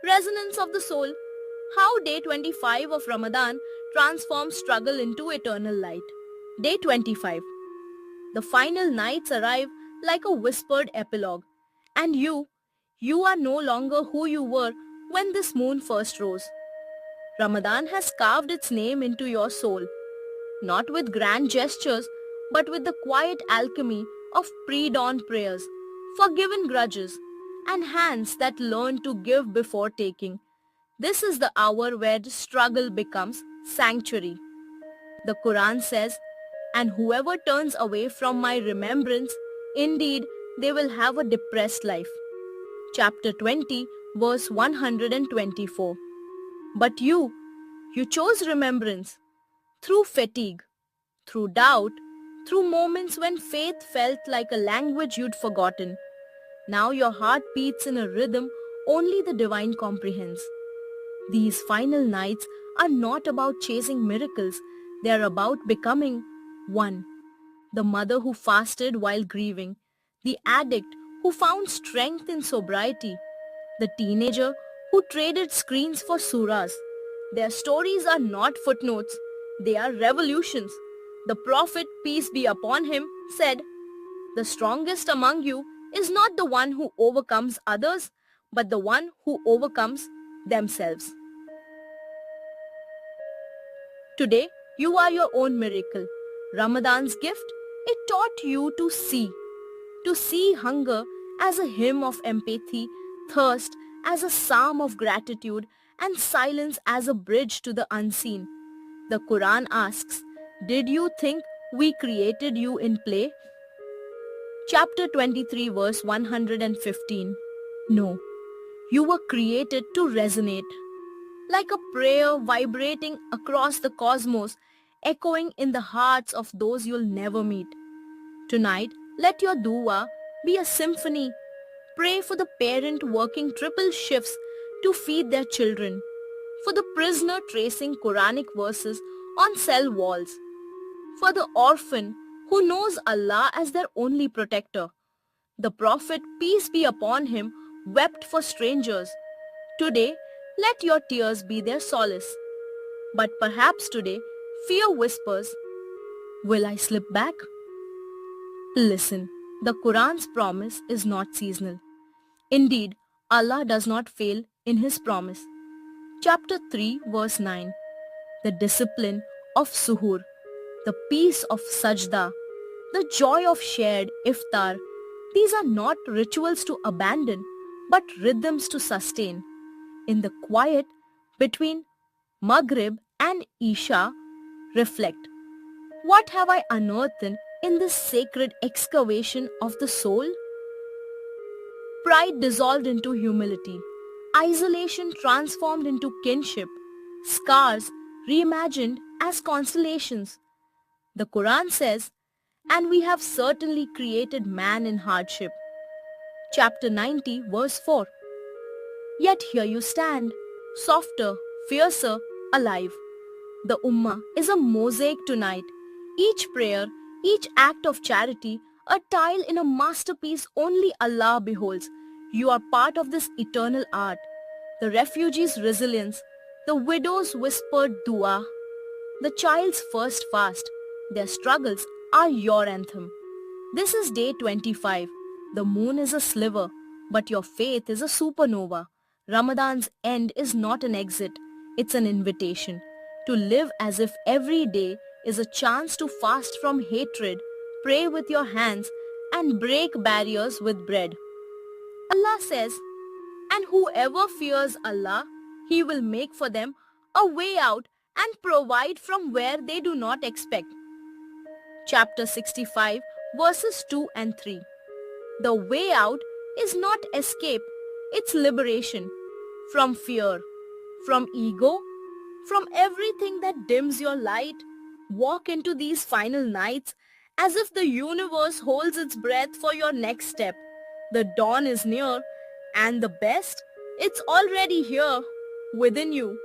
Resonance of the Soul. How Day 25 of Ramadan transforms struggle into eternal light. Day 25. The final nights arrive like a whispered epilogue. And you are no longer who you were when this moon first rose. Ramadan has carved its name into your soul, not with grand gestures, but with the quiet alchemy of pre-dawn prayers, forgiven grudges, and hands that learn to give before taking. This is the hour where struggle becomes sanctuary. The Quran says, "And whoever turns away from my remembrance, indeed they will have a depressed life." Chapter 20, verse 124. But you chose remembrance through fatigue, through doubt, through moments when faith felt like a language you'd forgotten. Now your heart beats in a rhythm only the divine comprehends. These final nights are not about chasing miracles, they are about becoming one. The mother who fasted while grieving, the addict who found strength in sobriety, the teenager who traded screens for surahs. Their stories are not footnotes, they are revolutions. The Prophet, peace be upon him, said, "The strongest among you is not the one who overcomes others, but the one who overcomes themselves." Today, you are your own miracle. Ramadan's gift, it taught you to see hunger as a hymn of empathy, thirst as a psalm of gratitude, and silence as a bridge to the unseen. The Quran asks, "Did you think we created you in play?" Chapter 23, verse 115. No, you were created to resonate. Like a prayer vibrating across the cosmos, echoing in the hearts of those you'll never meet. Tonight, let your dua be a symphony. Pray for the parent working triple shifts to feed their children, for the prisoner tracing Quranic verses on cell walls, for the orphan who knows Allah as their only protector. The Prophet, peace be upon him, wept for strangers. Today, let your tears be their solace. But perhaps today, fear whispers, "Will I slip back?" Listen, the Quran's promise is not seasonal. Indeed, Allah does not fail in His promise. Chapter 3, verse 9. The discipline of suhoor, the peace of sajda, the joy of shared iftar. These are not rituals to abandon, but rhythms to sustain. In the quiet between Maghrib and Isha, reflect. What have I unearthed in this sacred excavation of the soul? Pride dissolved into humility, isolation transformed into kinship, scars reimagined as constellations. The Quran says, "And we have certainly created man in hardship." Chapter 90, verse 4. Yet here you stand, softer, fiercer, alive. The Ummah is a mosaic tonight. Each prayer, each act of charity, a tile in a masterpiece only Allah beholds. You are part of this eternal art. The refugee's resilience, the widow's whispered dua, the child's first fast, their struggles are your anthem. This is day 25. The moon is a sliver, but your faith is a supernova. Ramadan's end is not an exit, it's an invitation to live as if every day is a chance to fast from hatred, pray with your hands, and break barriers with bread. Allah says, "And whoever fears Allah, He will make for them a way out and provide from where they do not expect." Chapter 65, verses 2 and 3. The way out is not escape, it's liberation. From fear, from ego, from everything that dims your light, walk into these final nights as if the universe holds its breath for your next step. The dawn is near, and the best, it's already here, within you.